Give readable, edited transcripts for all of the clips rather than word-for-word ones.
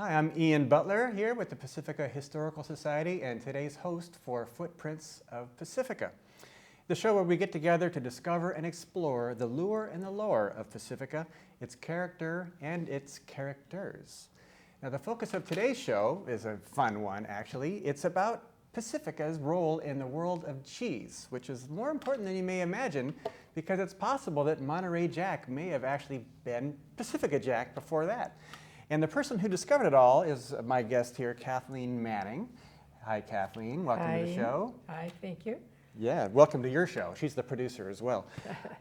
Hi, I'm Ian Butler here with the Pacifica Historical Society and today's host for Footprints of Pacifica, the show where we get together to discover and explore the lure and the lore of Pacifica, its character and its characters. Now, the focus of today's show is a fun one, actually. It's about Pacifica's role in the world of cheese, which is more important than you may imagine because it's possible that Monterey Jack may have actually been Pacifica Jack before that. And the person who discovered it all is my guest here, Kathleen Manning. Hi, Kathleen. Welcome to the show. Hi, thank you. Yeah, welcome to your show. She's the producer as well.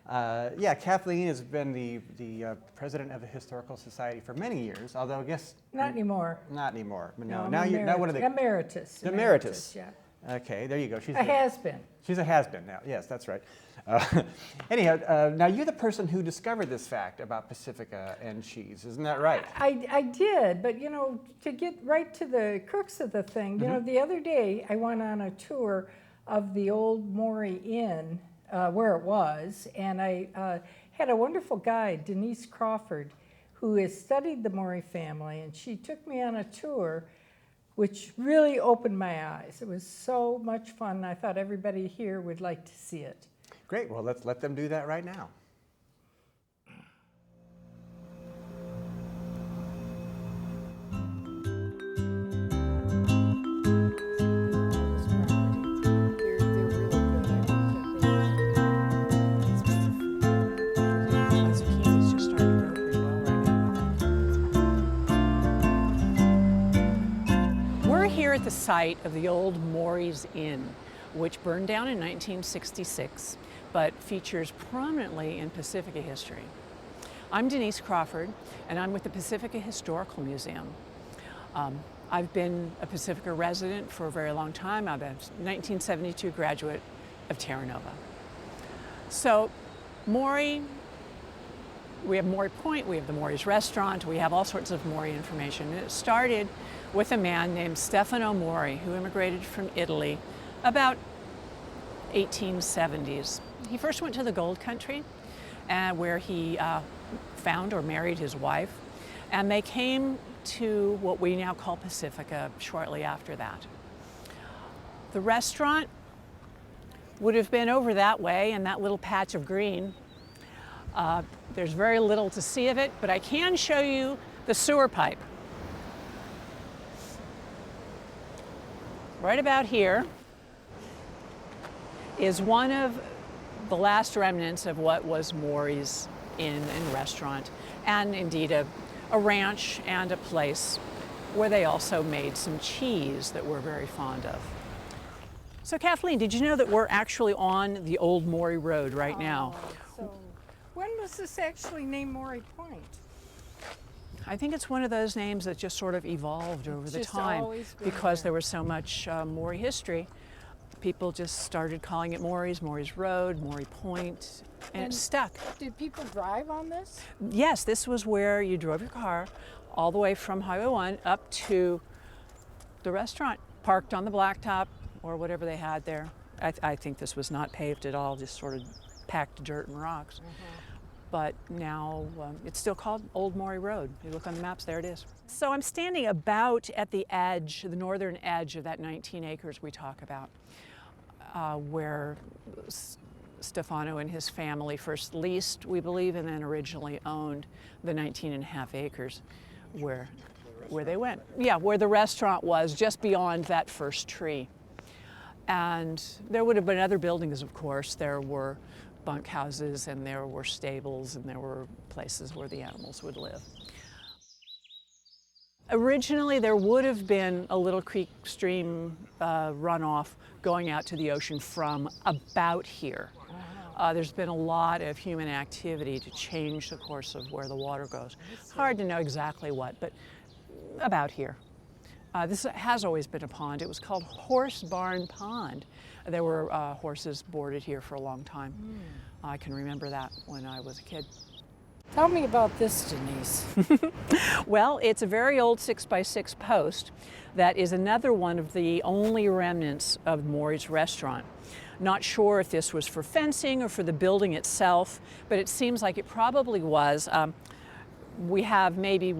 Yeah, Kathleen has been the president of the Historical Society for many years, although I guess... Not anymore. Not anymore. No, now you're now one of the... Emeritus. Emeritus. Yeah. Okay, there you go. She's a has-been. She's a has-been now. Yes, that's right. Anyhow, now you're the person who discovered this fact about Pacifica and cheese, isn't that right? I did, but you know, to get right to the crux of the thing, you know, the other day I went on a tour of the old Maury Inn, where it was, and I had a wonderful guide, Denise Crawford, who has studied the Maury family, and she took me on a tour which really opened my eyes. It was so much fun, and I thought everybody here would like to see it. Great, well, let's let them do that right now. At the site of the old Maury's Inn, which burned down in 1966, but features prominently in Pacifica history. I'm Denise Crawford, and I'm with the Pacifica Historical Museum. I've been a Pacifica resident for a very long time. I'm a 1972 graduate of Terra Nova. So, Maury, we have Maury Point, we have the Maury's Restaurant, we have all sorts of Maury information. And it started with a man named Stefano Maury, who immigrated from Italy about 1870s. He first went to the gold country, where he found or married his wife, and they came to what we now call Pacifica shortly after that. The restaurant would have been over that way in that little patch of green. There's very little to see of it, but I can show you the sewer pipe. Right about here is one of the last remnants of what was Maury's Inn and Restaurant, and indeed a ranch and a place where they also made some cheese that we're very fond of. So Kathleen, did you know that we're actually on the old Maury Road right now? So when was this actually named Maury Point? I think it's one of those names that just sort of evolved over the time because there was so much Maury history. People just started calling it Maury's Road, Maury Point, and it stuck. Did people drive on this? Yes, this was where you drove your car all the way from Highway 1 up to the restaurant, parked on the blacktop or whatever they had there. I think this was not paved at all, just sort of packed dirt and rocks. But now it's still called Old Maury Road. You look on the maps, there it is. So I'm standing about at the edge, the northern edge of that 19 acres we talk about, where Stefano and his family first leased, we believe, and then originally owned the 19.5 acres where they went. Yeah, where the restaurant was, just beyond that first tree. And there would have been other buildings, of course. There were bunkhouses, and there were stables, and there were places where the animals would live. Originally, there would have been a little creek stream runoff going out to the ocean from about here. There's been a lot of human activity to change the course of where the water goes. Hard to know exactly what, but about here. This has always been a pond. It was called Horse Barn Pond. There were horses boarded here for a long time. I can remember that when I was a kid. Tell me about this, Denise. Well, it's a very old 6x6 post that is another one of the only remnants of Maury's Restaurant. Not sure if this was for fencing or for the building itself, but it seems like it probably was. We have maybe,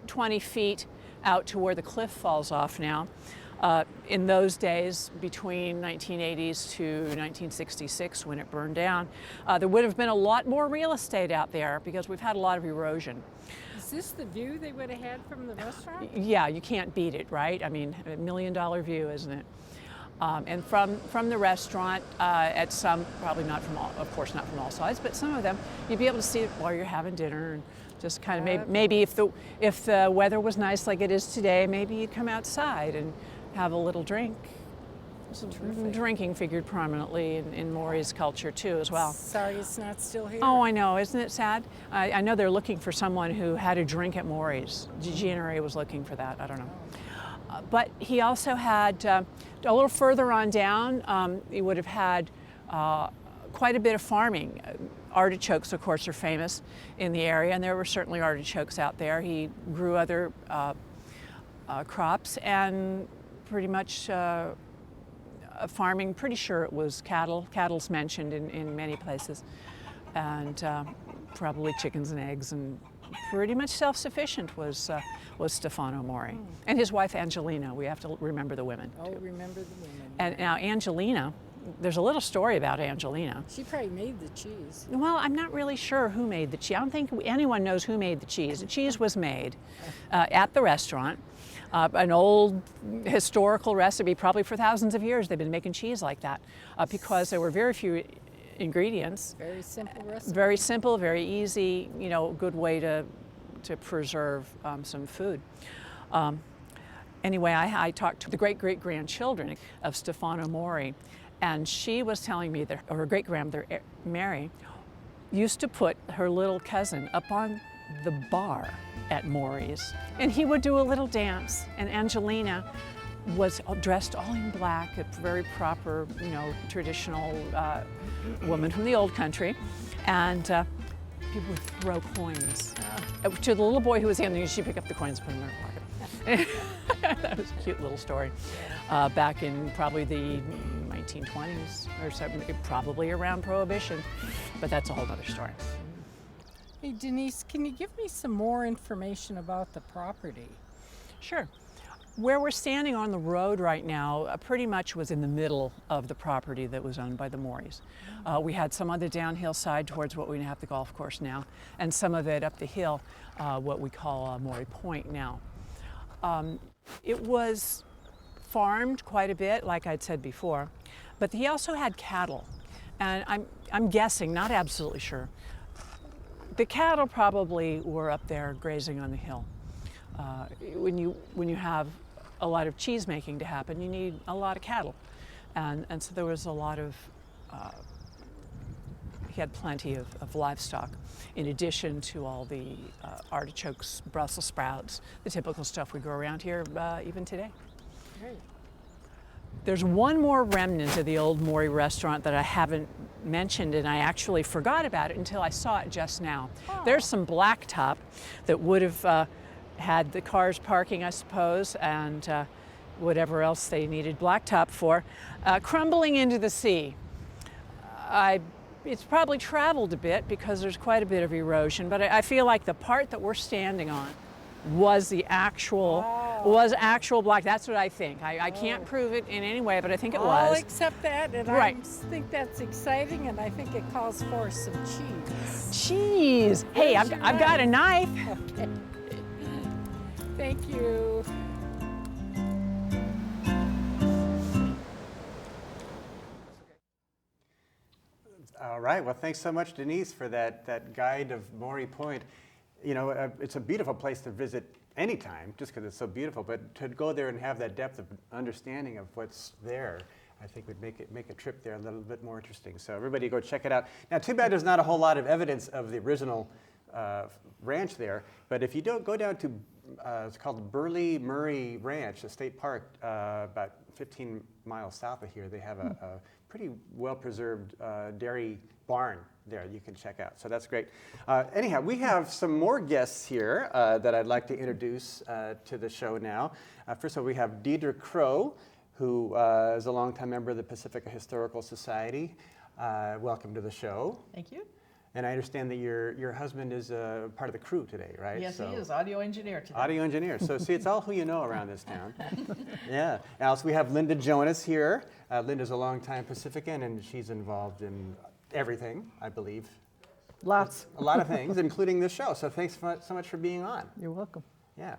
20 feet out to where the cliff falls off now. In those days, between 1980s to 1966, when it burned down, there would have been a lot more real estate out there because we've had a lot of erosion. Is this the view they would have had from the restaurant? Yeah, you can't beat it, right? I mean, $1 million view, isn't it? And from the restaurant, at some, probably not from all, of course not from all sides, but some of them, you'd be able to see it while you're having dinner, and just kind of maybe if the weather was nice like it is today, maybe you'd come outside and have a little drink. Drinking figured prominently in Maury's culture too, as well. Sorry it's not still here. Oh, I know, isn't it sad? I know they're looking for someone who had a drink at Maury's. GNRA was looking for that, I don't know. But he also had, a little further on down, he would have had quite a bit of farming. Artichokes, of course, are famous in the area, and there were certainly artichokes out there. He grew other crops, and pretty much farming, pretty sure it was cattle. Cattle's mentioned in many places, and probably chickens and eggs, and pretty much self-sufficient was Stefano Mori. And his wife Angelina. We have to remember the women too. Oh, remember the women. And now Angelina, there's a little story about Angelina. She probably made the cheese. Well, I'm not really sure who made the cheese. I don't think anyone knows who made the cheese. The cheese was made at the restaurant. An old historical recipe, probably for thousands of years they've been making cheese like that because there were very few ingredients. Very simple recipe. Very simple, very easy, you know, good way to preserve some food. Anyway, I talked to the great-great-grandchildren of Stefano Mori, and she was telling me that her great-grandmother, Mary, used to put her little cousin up on the bar at Maury's, and he would do a little dance, and Angelina was dressed all in black, a very proper, you know, traditional woman from the old country, and people would throw coins to the little boy who was handing. She'd pick up the coins and put them in her pocket. That was a cute little story. Back in probably the 1920s or something, probably around Prohibition, but that's a whole other story. Hey Denise, can you give me some more information about the property? Sure. Where we're standing on the road right now pretty much was in the middle of the property that was owned by the Morys. We had some on the downhill side towards what we have the golf course now, and some of it up the hill, what we call Maury Point now. It was farmed quite a bit, like I'd said before, but he also had cattle, and I'm guessing, not absolutely sure, the cattle probably were up there grazing on the hill. When you have a lot of cheese making to happen, you need a lot of cattle, and so there was a lot of. He had plenty of livestock, in addition to all the artichokes, Brussels sprouts, the typical stuff we grow around here even today. Great. There's one more remnant of the old Maury restaurant that I haven't mentioned, and I actually forgot about it until I saw it just now. Oh. There's some blacktop that would have had the cars parking, I suppose, and whatever else they needed blacktop for, crumbling into the sea. It's probably traveled a bit because there's quite a bit of erosion, but I feel like the part that we're standing on was the actual black. That's what I think. I can't prove it in any way, but I think it I'll was. accept that, and Right. I think that's exciting, and I think it calls for some cheese. Cheese. Hey, I've got a knife. Okay. Thank you. All right. Well, thanks so much, Denise, for that guide of Maury Point. You know, it's a beautiful place to visit anytime, just because it's so beautiful. But to go there and have that depth of understanding of what's there, I think would make a trip there a little bit more interesting. So everybody go check it out. Now, too bad there's not a whole lot of evidence of the original ranch there. But if you don't go down to, it's called Burley Murray Ranch, a state park about 15 miles south of here. They have a pretty well-preserved dairy barn there you can check out. So that's great. Anyhow, we have some more guests here that I'd like to introduce to the show now. First of all, we have Deidre Crow, who is a longtime member of the Pacifica Historical Society. Welcome to the show. Thank you. And I understand that your husband is part of the crew today, right? Yes, he is, audio engineer today. Audio engineer. So see, it's all who you know around this town. Yeah. Also, we have Linda Jonas here. Linda's a longtime Pacifican, and she's involved in everything, I believe. Lots. A lot of things, including this show. So thanks so much for being on. You're welcome. Yeah.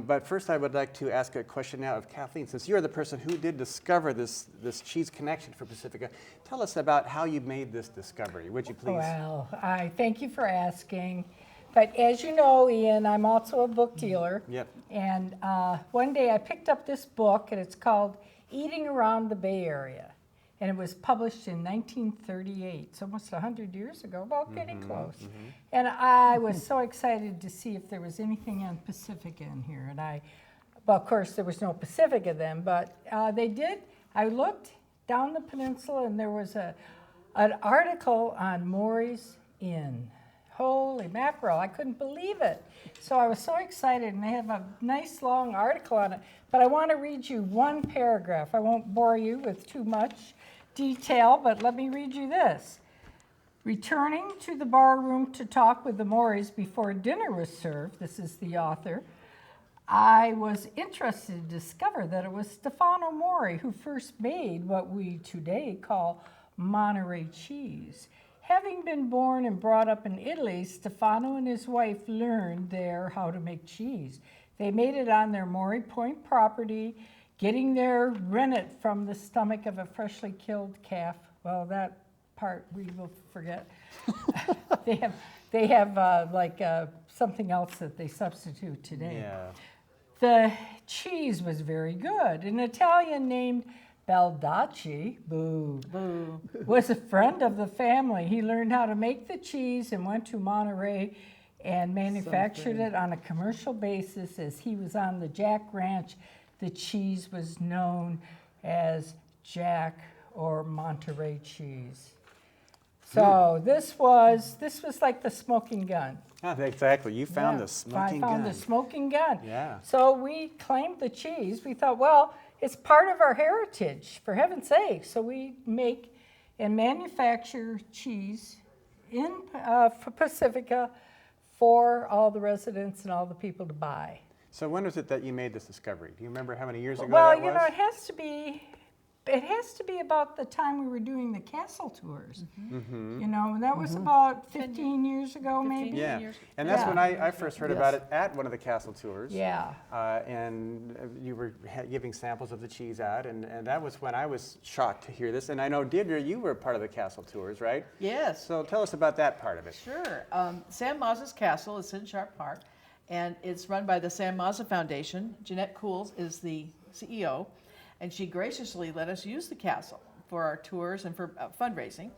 But first, I would like to ask a question now of Kathleen. Since you're the person who did discover this cheese connection for Pacifica, tell us about how you made this discovery, would you please? Well, I thank you for asking. But as you know, Ian, I'm also a book dealer. Yep. And one day I picked up this book, and it's called Eating Around the Bay Area. And it was published in 1938. It's almost 100 years ago, well, getting close. And I was so excited to see if there was anything on Pacifica in here. And well, of course, there was no Pacifica then, but they did. I looked down the peninsula, and there was an article on Maury's Inn. Holy mackerel, I couldn't believe it. So I was so excited, and they have a nice long article on it. But I want to read you one paragraph. I won't bore you with too much detail, but let me read you this. Returning to the bar room to talk with the Morys before dinner was served, this is the author, I was interested to discover that it was Stefano Mori who first made what we today call Monterey cheese. Having been born and brought up in Italy, Stefano and his wife learned there how to make cheese. They made it on their Maury Point property, getting their rennet from the stomach of a freshly killed calf. Well, that part we will forget. They have something else that they substitute today. Yeah. The cheese was very good. An Italian named Baldacci, was a friend of the family. He learned how to make the cheese and went to Monterey and manufactured it on a commercial basis. As he was on the Jack Ranch, the cheese was known as Jack or Monterey cheese. So this was like the smoking gun. Oh, exactly. You found Yeah, the smoking gun. I found the smoking gun. Yeah. So we claimed the cheese. We thought, well, it's part of our heritage, for heaven's sake. So we make and manufacture cheese in Pacifica for all the residents and all the people to buy. So when was it that you made this discovery? Do you remember how many years ago Well, that was? you know, it has to be about the time we were doing the castle tours. You know, that was about 15 years ago, maybe. Yeah, years. and that's Yeah. when I first heard about it at one of the castle tours. Yeah. And you were giving samples of the cheese out, and that was when I was shocked to hear this. And I know, Deirdre, you were part of the castle tours, right? Yes, So tell us about that part of it. sure. Sam Mazza's castle is in Sharp Park, and it's run by the Sam Mazza Foundation. Jeanette Cools is the CEO, and she graciously let us use the castle for our tours and for fundraising.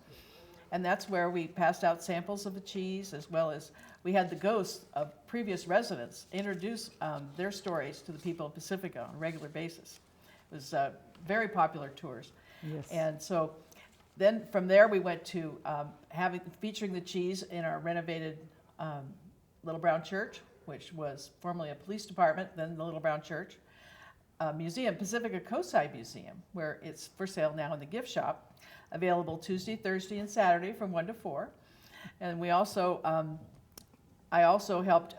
And that's where we passed out samples of the cheese, as well as we had the ghosts of previous residents introduce their stories to the people of Pacifica on a regular basis. It was very popular tours. Yes. And so then from there we went to featuring the cheese in our renovated Little Brown Church, which was formerly a police department, then the Little Brown Church. Museum, Pacifica Coastside Museum, where it's for sale now in the gift shop, available Tuesday, Thursday, and Saturday from 1 to 4. And we also, I also helped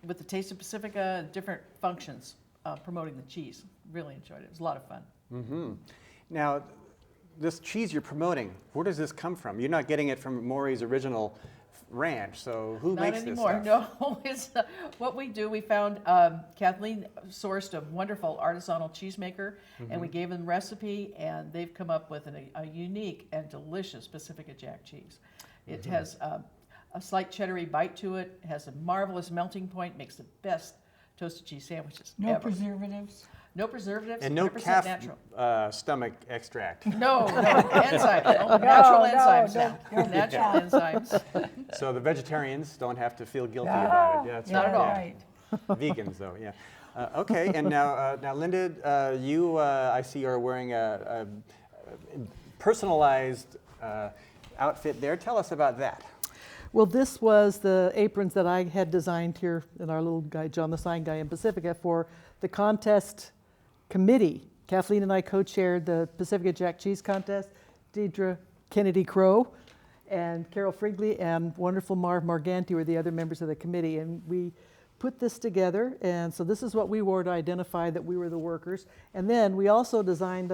with the Taste of Pacifica and different functions promoting the cheese. Really enjoyed it. It was a lot of fun. Mm-hmm. Now, this cheese you're promoting, where does this come from? You're not getting it from Maury's original ranch, so who Not makes anymore. this stuff? No, it's what we do. We found Kathleen sourced a wonderful artisanal cheesemaker, and we gave them the recipe, and they've come up with a unique and delicious Pacifica Jack cheese. It has a slight cheddary bite to it. It has a marvelous melting point. Makes the best toasted cheese sandwiches No ever. preservatives. No preservatives. And no 100% calf natural. stomach extract. No, enzymes. No, natural no, enzymes no, now. Natural enzymes. So the vegetarians don't have to feel guilty Ah, about it. Yeah, that's Not at all. Right. Vegans, though, yeah. Okay, and now Linda, you, I see, are wearing a personalized outfit there. Tell us about that. Well, this was the aprons that I had designed here in our little guy, John the Sign Guy in Pacifica, for the contest committee. Kathleen and I co-chaired the Pacifica Jack Cheese Contest, Deidre Kennedy Crow, and Carol Frigley and wonderful Marv Morganti were the other members of the committee. And we put this together, and so this is what we wore to identify that we were the workers. And then we also designed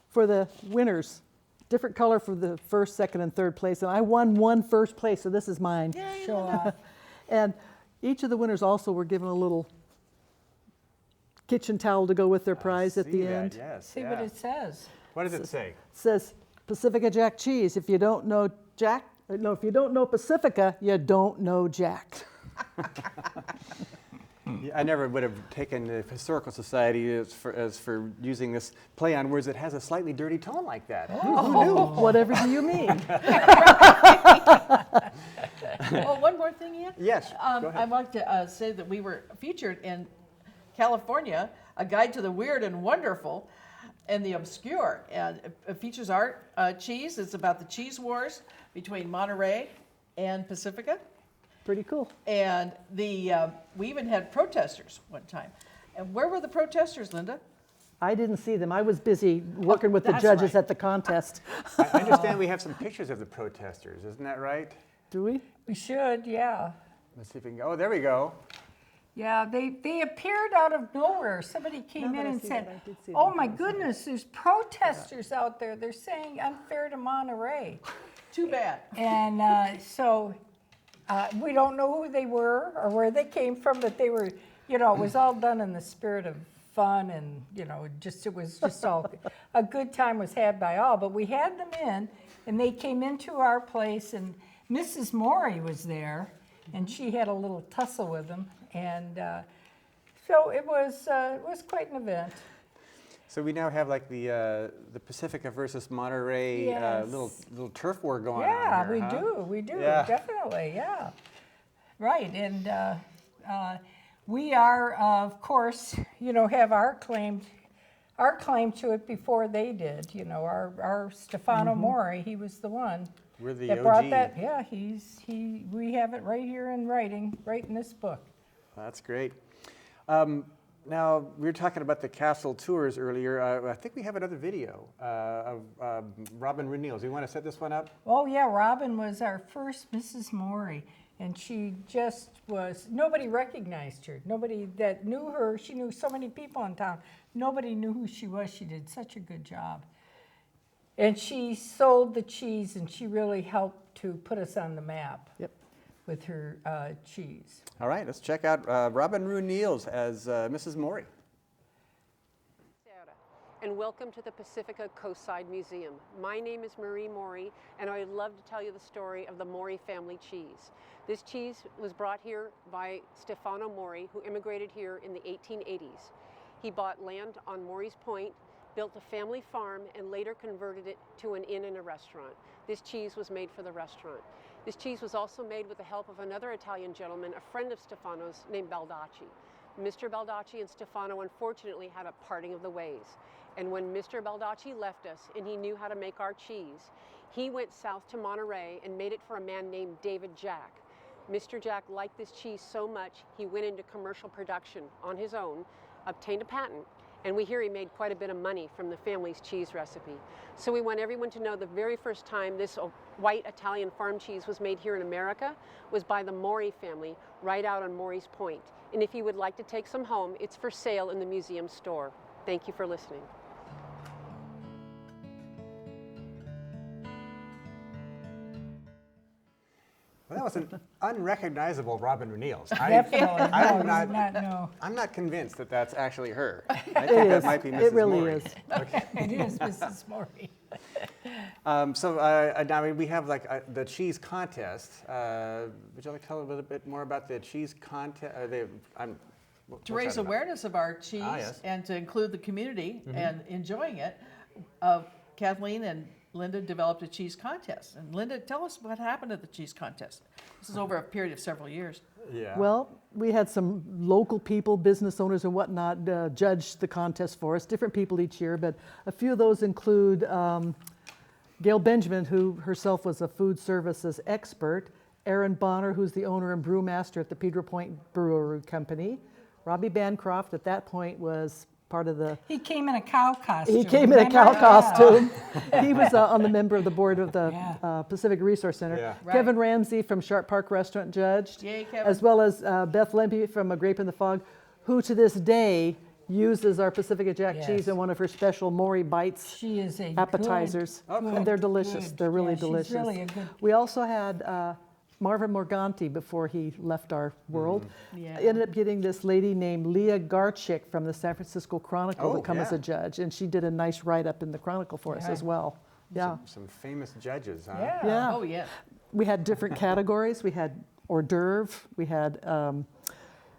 for the winners, different color for the first, second, and third place. And I won one first place, so this is mine. Show off. And each of the winners also were given a little kitchen towel to go with their prize at the end. Yes. See what it says. What does it say? It says Pacifica Jack cheese. If you don't know if you don't know Pacifica, you don't know Jack. Yeah, I never would have taken the Historical Society as for using this play on words that has a slightly dirty tone like that. Who knew? Whatever do you mean? Oh, one more thing, Ian? Yes, go I ahead. want to say that we were featured in California, A Guide to the Weird and Wonderful and the Obscure. And it features art, cheese. It's about the cheese wars between Monterey and Pacifica. Pretty cool. And we even had protesters one time. And where were the protesters, Linda? I didn't see them. I was busy working with the that's judges right. at the contest. I understand we have some pictures of the protesters, isn't that right? Do we? We should, yeah. Let's see if we can. Oh, there we go. Yeah, they appeared out of nowhere. Somebody came Now in that I and see said, that, I did see "Oh them my for a goodness, there's protesters out there. They're saying unfair to Monterey." Too bad. And so we don't know who they were or where they came from, but they were, it was all done in the spirit of fun and, it was just all, a good time was had by all. But we had them in, and they came into our place, and Mrs. Morey was there, and she had a little tussle with them. And so it was quite an event. So we now have like the Pacifica versus Monterey Yes. little turf war going Yeah, on here, huh? we do, Yeah. definitely, yeah. Right, and we are, of course, have our claim to it before they did. Our Stefano Mori, he was the one We're the that OG. brought that. Yeah, we have it right here in writing, right in this book. That's great. Now, we were talking about the castle tours earlier. I think we have another video of Robin Renils. You want to set this one up? Oh yeah, Robin was our first Mrs. Morey, and she just was, nobody recognized her. Nobody that knew her, she knew so many people in town. Nobody knew who she was. She did such a good job. And she sold the cheese, and she really helped to put us on the map. Yep. With her cheese. All right, let's check out Robin Renils as Mrs. Morey. And welcome to the Pacifica Coastside Museum. My name is Marie Morey, and I would love to tell you the story of the Morey family cheese. This cheese was brought here by Stefano Morey, who immigrated here in the 1880s. He bought land on Morey's Point, built a family farm, and later converted it to an inn and a restaurant. This cheese was made for the restaurant. This cheese was also made with the help of another Italian gentleman, a friend of Stefano's, named Baldacci. Mr. Baldacci and Stefano unfortunately had a parting of the ways. And when Mr. Baldacci left us and he knew how to make our cheese, he went south to Monterey and made it for a man named David Jack. Mr. Jack liked this cheese so much, he went into commercial production on his own, obtained a patent, and we hear he made quite a bit of money from the family's cheese recipe. So we want everyone to know the very first time this white Italian farm cheese was made here in America was by the Morey family right out on Morey's Point. And if you would like to take some home, it's for sale in the museum store. Thank you for listening. Well, that was an unrecognizable Robin Renils. Definitely. I'm No, not- no. I'm not convinced that that's actually her. I think It that is. might be Mrs. It really Morey. is. It is Mrs. Morey. Now we have like the cheese contest. Would you like to tell a little bit more about the cheese contest? To raise awareness of our cheese yes. and to include the community and enjoying it, Kathleen and Linda developed a cheese contest. And Linda, tell us what happened at the cheese contest. This is over a period of several years. Yeah. Well, we had some local people, business owners and whatnot, judge the contest for us, different people each year, but a few of those include Gail Benjamin, who herself was a food services expert, Aaron Bonner, who's the owner and brewmaster at the Pedro Point Brewery Company, Robbie Bancroft at that point was part of the. He came in a cow costume. He came in a remember? cow Yeah. costume. He was on the member of the board of the Yeah. Pacific Resource Center. Yeah. Right. Kevin Ramsey from Sharp Park Restaurant judged, Yay, Kevin. as well as Beth Lempe from A Grape in the Fog, who to this day uses our Pacifica Jack Yes. cheese in one of her special Maury Bites She is a appetizers. good, And they're delicious. good- They're really yeah, delicious. She's really a good. We also had Marvin Morganti before he left our world. Yeah. Ended up getting this lady named Leah Garchik from the San Francisco Chronicle Oh, to come as yeah. a judge, and she did a nice write-up in the Chronicle for us Yeah. as well. Yeah, Some famous judges, huh? Yeah. yeah. Oh, yeah. We had different categories. We had hors d'oeuvre. We had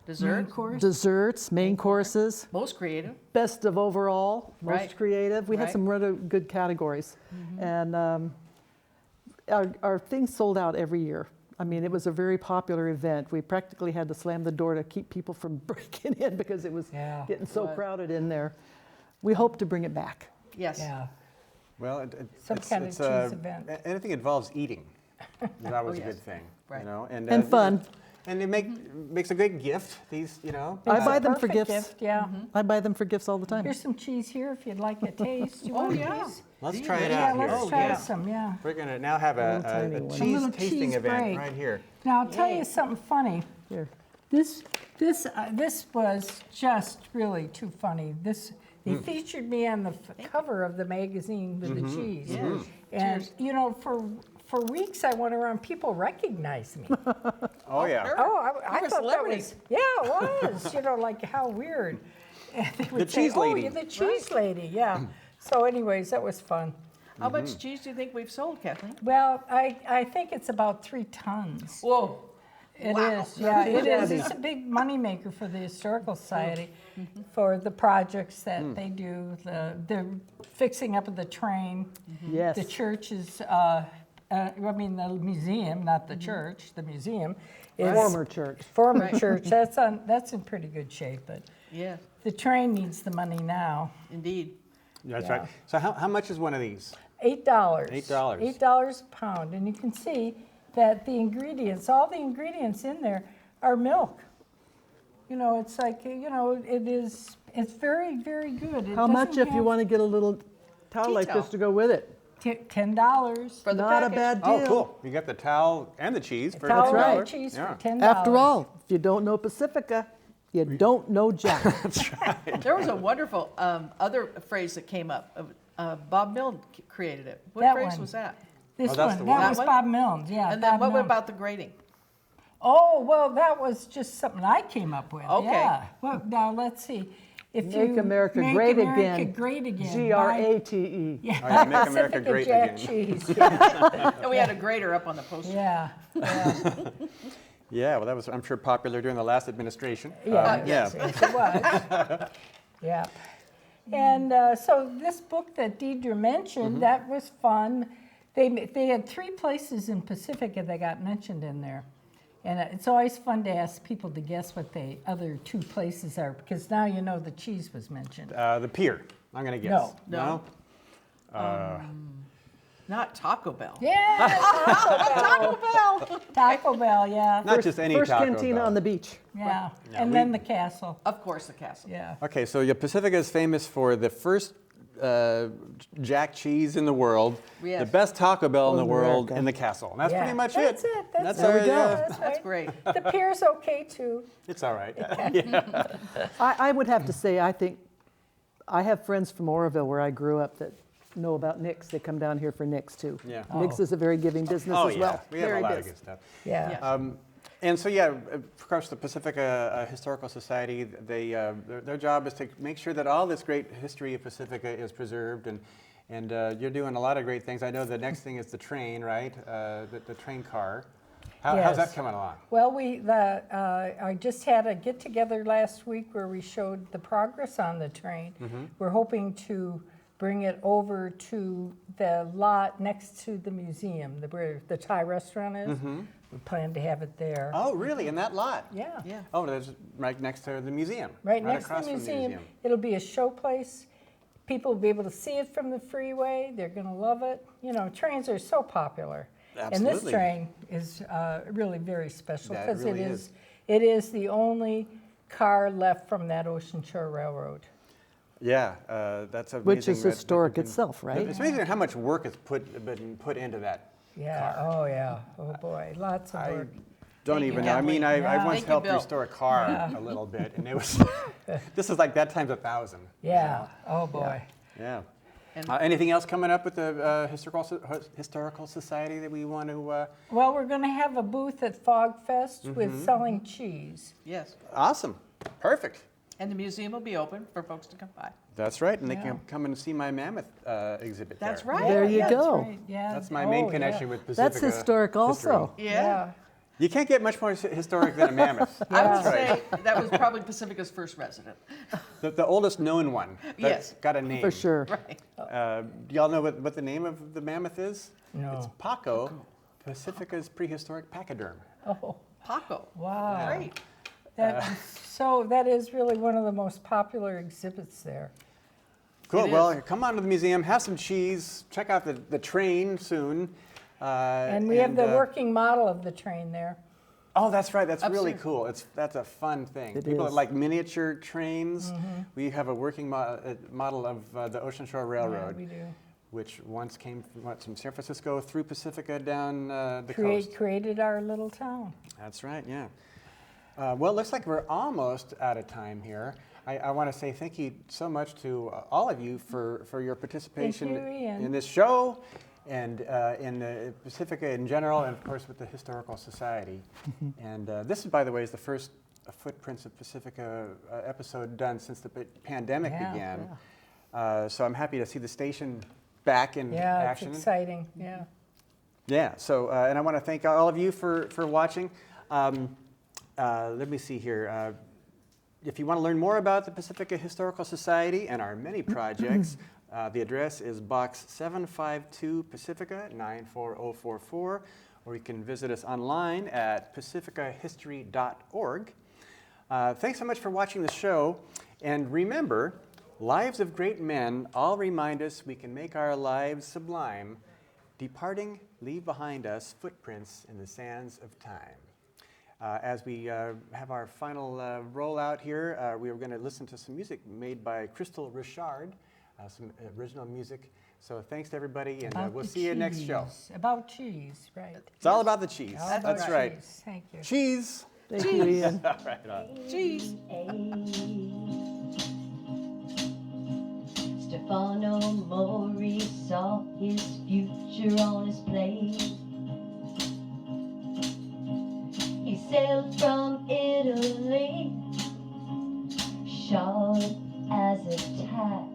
Dessert, Main course. desserts, main courses, most creative. best of overall, most Right. creative. We had Right. some really good categories, and our things sold out every year. I mean, it was a very popular event. We practically had to slam the door to keep people from breaking in because it was Yeah. getting so Was. crowded in there. We hope to bring it back. Yes. Yeah. Well, Some kind of cheese event. Anything that involves eating is always a yes. good thing, Right. you know. And fun. And it makes a great gift. These, you know. I It's buy a them for perfect gifts. gift, yeah. I buy them for gifts all the time. Here's some cheese here if you'd like a taste. You Oh, want a yeah. piece? Let's try it Yeah, out let's here. try yeah. some, yeah. We're gonna now have Little tiny a one. A cheese little tasting cheese event break. right here. Now, I'll tell Yay. you something funny. Here. This was just really too funny. They featured me on the cover of the magazine with the cheese. Yes. And, Cheers. you know, for weeks I went around, people recognized me. Oh yeah. sure. Oh, I You're a thought that celebrity. was, yeah, it was, you know, like how weird. And they would The say, cheese lady. Oh, you're the cheese lady, yeah. So anyways, that was fun. How much cheese do you think we've sold, Kathleen? Well, I think it's about 3 tons. Whoa. It Wow. is, yeah, it is. shabby. It's a big moneymaker for the Historical Society for the projects that they do, the fixing up of the train. Yes. The church is, the museum, not the church, the museum. Is Former church. Former church, that's in pretty good shape, but Yes, the train needs the money now. indeed. That's Yeah. right. So how much is one of these? $8. $8. $8 a pound, and you can see that the ingredients, all the ingredients in there are milk. You know, it's like, you know, it's very, very good. It How much doesn't if you want to get a little towel Tea like towel. this to go with it? $10. For the Not a package. bad deal. Oh, cool. You got the towel and the cheese for Towel right. and cheese Yeah. for $10. After all, if you don't know Pacifica, you don't know Jack. There was a wonderful other phrase that came up. Bob Milne created it. What That phrase one. was that? This Oh, that's one, the that one. was That one? Bob Milnes, yeah. And then Bob what Milnes. about the grating? Oh, well, that was just something I came up with. Okay. Yeah. Well, now let's see. If Make you America make great America again. great again. G-R-A-T-E. Yeah. Oh, yeah, make America Pacifica great Jack again. cheese. Yeah. And we had a grater up on the poster. Yeah. Yeah. Yeah, well, that was, I'm sure, popular during the last administration. Yeah. yes. Yes, it was. Yeah. And so this book that Deidre mentioned, that was fun. They had 3 places in Pacifica that got mentioned in there. And it's always fun to ask people to guess what the other 2 places are, because now you know the cheese was mentioned. The pier, I'm going to guess. No. Not Taco Bell. Yeah, Taco Bell. Taco Bell, yeah. Not just any First Taco cantina Bell. on the beach. Yeah. Yeah, And we- then the castle. Of course, the castle. Yeah. Okay, so yeah, Pacifica is famous for the first Jack cheese in the world, Yes. the best Taco Bell in the world, America. and the castle. And that's Yeah. pretty much That's it. it. That's our, it. yeah, That's That's right. great. The pier's okay too. it's all right. I would have to say, I think, I have friends from Oroville where I grew up that know about Nick's. They come down here for Nick's too. Yeah. Nick's is a very giving business Oh, as yeah. well. We have Very a lot busy. of good stuff. Yeah. Yeah. And so, yeah, of course, the Pacifica Historical Society, their job is to make sure that all this great history of Pacifica is preserved, and you're doing a lot of great things. I know the next thing is the train, right? The train car. How's Yes. that coming along? Well, I just had a get-together last week where we showed the progress on the train. We're hoping to bring it over to the lot next to the museum, where the Thai restaurant is. We plan to have it there. Oh, really? In that lot? Yeah. Yeah. Oh, there's right next to the museum. Right next to across the from museum. It'll be a show place. People will be able to see it from the freeway. They're going to love it. You know, trains are so popular. And this Absolutely. train is really very special That because really it is the only car left from that Ocean Shore Railroad. Yeah, that's amazing. Which is that historic you can- itself, right? It's amazing how much work has been put into that. Yeah, oh yeah, oh boy, lots of I work. don't Thank you, even know. I mean, I Yeah. once Thank you, helped Bill. restore a car a little bit, and it was, this is like that times 1,000. Yeah, oh boy. Yeah. And- Anything else coming up with the Historical Society that we want to? Well, we're going to have a booth at Fog Fest Mm-hmm. with selling cheese. Yes. Awesome. Perfect. And the museum will be open for folks to come by. That's right, and they Yeah. can come and see my mammoth exhibit That's there. right. There you Yeah, go. That's right. Yeah. That's my main Oh, connection yeah. with Pacifica. That's historic also. history. Yeah. You can't get much more historic than a mammoth. I would That's right. say that was probably Pacifica's first resident. The oldest known one. That's Yes. got a name. For sure. Right. Do y'all know what the name of the mammoth is? No. It's Paco, Pacifica's prehistoric pachyderm. Oh, Paco. wow. Great. So that is really one of the most popular exhibits there. Cool. It Well, is. come on to the museum, have some cheese, check out the train soon. And we have the working model of the train there. Oh, that's right. That's really Upstairs. cool. That's a fun thing. It People is. that like miniature trains. We have a working model of the Ocean Shore Railroad, Yeah, we do. which once came from San Francisco through Pacifica down the coast. Created our little town. That's right. Yeah. Well, it looks like we're almost out of time here. I want to say thank you so much to all of you for your participation you, Ian. in this show and in the Pacifica in general, and of course with the Historical Society. And this, by the way, is the first Footprints of Pacifica episode done since the pandemic Yeah, began. So I'm happy to see the station back in Yeah, action. it's exciting. Yeah. Yeah, so, and I want to thank all of you for watching. Let me see here. If you want to learn more about the Pacifica Historical Society and our many projects, the address is Box 752 Pacifica 94044, or you can visit us online at pacificahistory.org. Thanks so much for watching the show, and remember, lives of great men all remind us we can make our lives sublime. Departing, leave behind us footprints in the sands of time. As we have our final rollout here, we are going to listen to some music made by Crystal Richard, some original music. So thanks to everybody, and About we'll the see you next show. cheese. About cheese, right. It's all about the cheese. All That's about right. cheese. Thank you. Cheese. Thank you, Ian. All right. On. Cheese. Stefano Mori saw his future on his plate. He sailed from Italy, shod as a tack.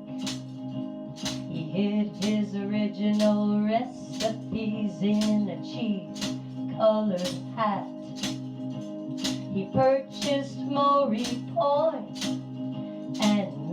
He hid his original recipes in a cheese-colored hat. He purchased Maury Point and